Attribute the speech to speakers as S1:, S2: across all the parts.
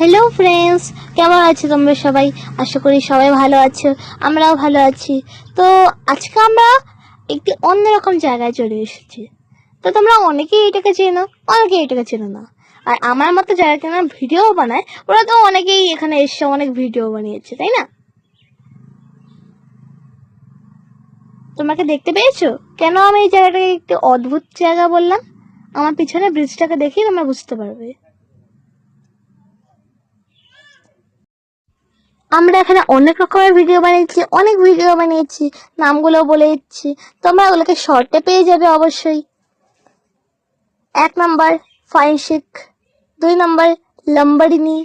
S1: Hello friends, কেমন আছো তোমরা সবাই? আশা করি সবাই ভালো আছো, আমরাও ভালো আছি। তো আজকে আমরা একটি অন্যরকম জায়গায় চলে এসেছি। তো তোমরা অনেকেই এটাকে চেনো, অনেকেই এটাকে চেনো না। আর আমার মতো যারা কিনা ভিডিও বানায়, ওরা তো অনেকেই এখানে এসে অনেক ভিডিও বানিয়েছে, তাই না? তোমাকে দেখতে পেয়েছো কেন আমি এই জায়গাটাকে একটু অদ্ভুত জায়গা বললাম? আমার পিছনে ব্রিজটাকে দেখেই তোমরা বুঝতে পারবে। আমরা এখানে অনেক রকমের ভিডিও বানিয়েছি, নামগুলো বলে দিচ্ছি। তোমরা ওগুলোকে শর্টে পেয়ে যাবে অবশ্যই। 1 নম্বর ফাইনশিক, 2 নম্বর লম্বারিনি,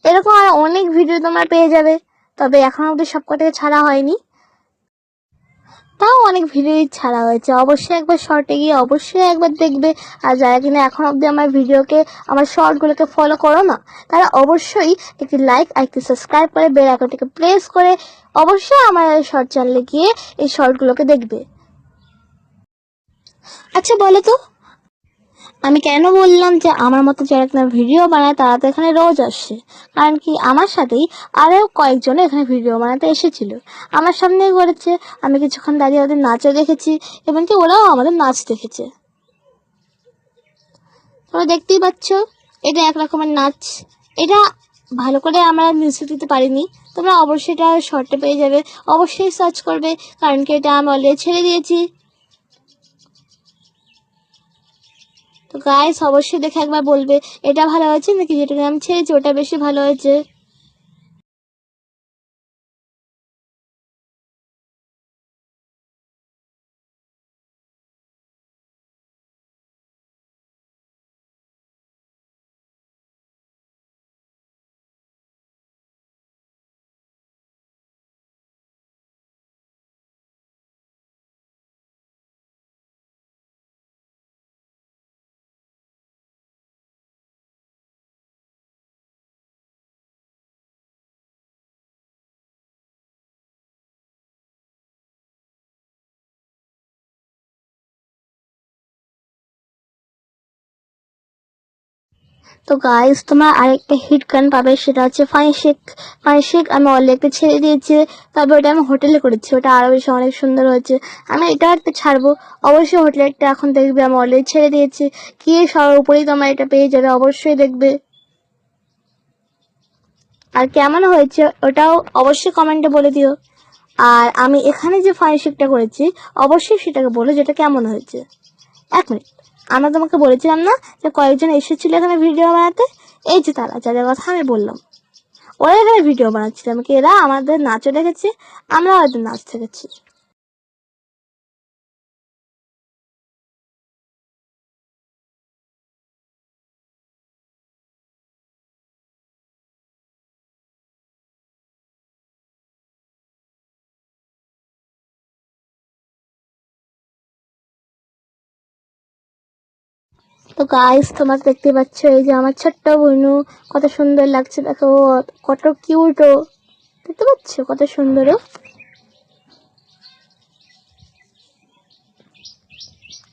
S1: এরকম আর অনেক ভিডিও তোমরা পেয়ে যাবে। তবে এখন অব্দি সবকটাকে ছাড়া হয়নি, তাও অনেক ভিডিওই ছাড়া হয়েছে। অবশ্যই একবার শর্টে গিয়ে অবশ্যই একবার দেখবে। আর যারা কিনা এখন অব্দি আমার শর্টগুলোকে ফলো করো না, তারা অবশ্যই একটি লাইক আর একটি সাবস্ক্রাইব করে বেল আইকনটিকে প্রেস করে অবশ্যই আমার শর্ট চ্যানেলে গিয়ে এই শর্টগুলোকে দেখবে। আচ্ছা বলো তো, আমি কেন বললাম যে আমার মতো যারা কিনা ভিডিও বানায় তারা তো এখানে রোজ আসছে? কারণ কি, আমার সাথেই আরও কয়েকজন এখানে ভিডিও বানাতে এসেছিল, আমার সামনেই করেছে। আমি কিছুক্ষণ দাঁড়িয়ে ওদের নাচও দেখেছি, এবং কি ওরাও আমাদের নাচ দেখেছে। তোমরা দেখতেই পাচ্ছ, এটা এক রকমের নাচ। এটা ভালো করে আমরা মিউজিক দিতে পারিনি, তোমরা অবশ্যই এটা শর্টে পেয়ে যাবে। অবশ্যই সার্চ করবে, কারণ কি এটা আমি অলরেডি ছেড়ে দিয়েছি। তো গাইস অবশ্যই দেখে একবার বলবে এটা ভালো হয়েছে নাকি যেটা আমি ছেড়েছি ওটা বেশি ভালো হয়েছে। তো গাইস তোমরা আরেকটা হিট গান পাবে, সেটা হচ্ছে ফাইনশেক। ফাইনশেক আমি অলরেডি একটা ছেড়ে দিয়েছি, তবে ওটা আমি হোটেলে করেছি, ওটা আরো বেশি অনেক সুন্দর হয়েছে। আমি এটা একটা ছাড়বো, অবশ্যই হোটেলেরটা এখন দেখবে, আমি অলরেডি ছেড়ে দিয়েছি। কি সবার উপরেই তোমরা এটা পেয়ে যাবে, অবশ্যই দেখবে। আর কেমন হয়েছে ওটাও অবশ্যই কমেন্টে বলে দিও। আর আমি এখানে যে ফাইনশেকটা করেছি অবশ্যই সেটাকে বলো যেটা কেমন হয়েছে। 1 মিনিট, আমরা তোমাকে বলেছিলাম না যে কয়েকজন এসেছিল এখানে ভিডিও বানাতে? এই যে তারা, যাদের কথা আমি বললাম, ওরা এখানে ভিডিও বানাচ্ছিল। আমাকে এরা আমাদের নাচও দেখেছে, আমরা ওদের নাচ দেখেছি। তো গাইস তোমরা দেখতে পাচ্ছ, এই যে আমার ছোট্ট বোনু, কত সুন্দর লাগছে দেখো, কত কিউট। ও দেখতে পাচ্ছ কত সুন্দর।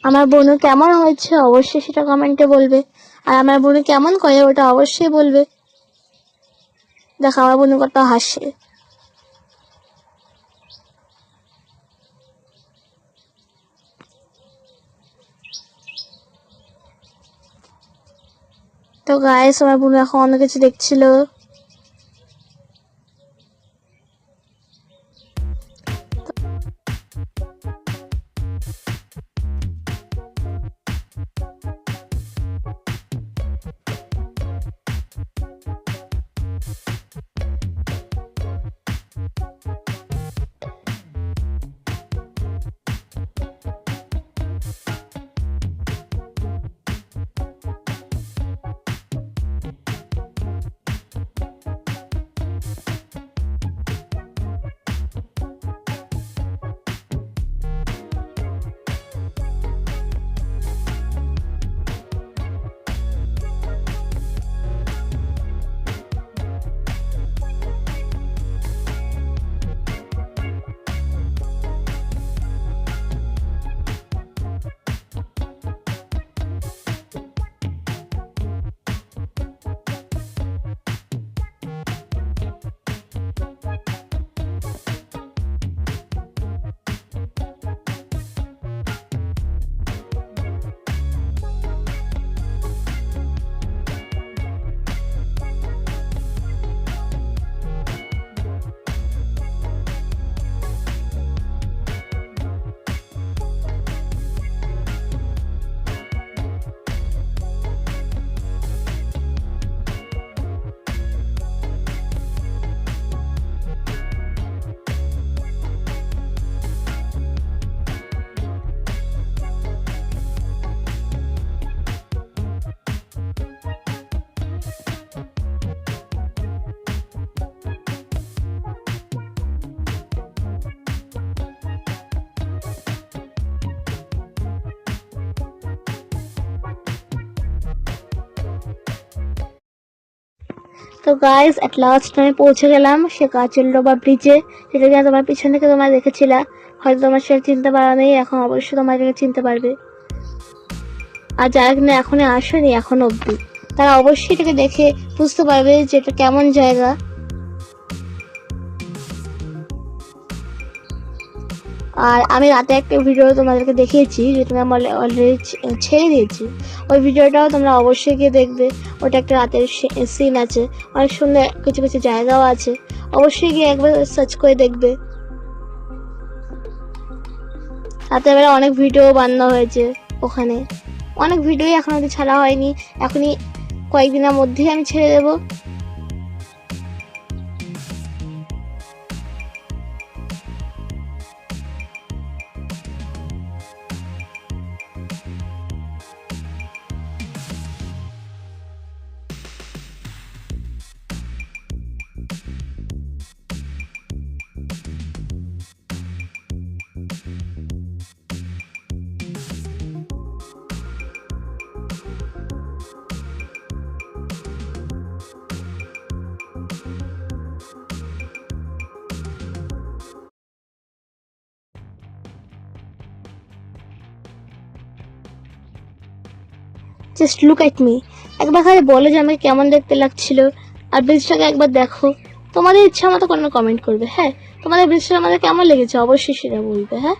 S1: আমার বোনু কেমন হয়েছে অবশ্যই সেটা কমেন্টে বলবে। আর আমার বোনু কেমন করে ওটা অবশ্যই বলবে। দেখো আমার বোনু কত হাসে। তো গাইস আমার বোনু এখন অন্য কিছু দেখছিল। তো গাইস এট লাস্ট আমি পৌঁছে গেলাম সে কাচের ডোবা ব্রিজে, যেটা কিনা তোমার পিছন থেকে তোমরা দেখেছিলে। হয়তো তোমার সেটা চিনতে পারা নেই, এখন অবশ্যই তোমার এটাকে চিনতে পারবে। আর যারা কিনা এখনই আসেনি এখন অবধি, তারা অবশ্যই এটাকে দেখে বুঝতে পারবে যে এটা কেমন জায়গা। আর আমি রাতে একটা ভিডিও তোমাদেরকে দেখিয়েছি, যেটা আমি অলরেডি ছেড়ে দিয়েছি। ওই ভিডিওটাও তোমরা অবশ্যই গিয়ে দেখবে। ওটা একটা রাতের সিন আছে, অনেক সুন্দর কিছু কিছু জায়গাও আছে, অবশ্যই গিয়ে একবার সার্চ করে দেখবে। রাতের বেলা অনেক ভিডিও বানানো হয়েছে ওখানে, অনেক ভিডিওই এখন অব্দি ছাড়া হয়নি, এখনই কয়েকদিনের মধ্যেই আমি ছেড়ে দেবো। জাস্ট লুক এট মি, একবার খালি বলো যে আমাকে কেমন দেখতে লাগছিল। আর ব্রিজটাকে একবার দেখো, তোমাদের ইচ্ছা মতো কোনো কমেন্ট করবে। হ্যাঁ, তোমাদের ব্রিজটা আমাদের কেমন লেগেছে অবশ্যই সেটা বলবে। হ্যাঁ।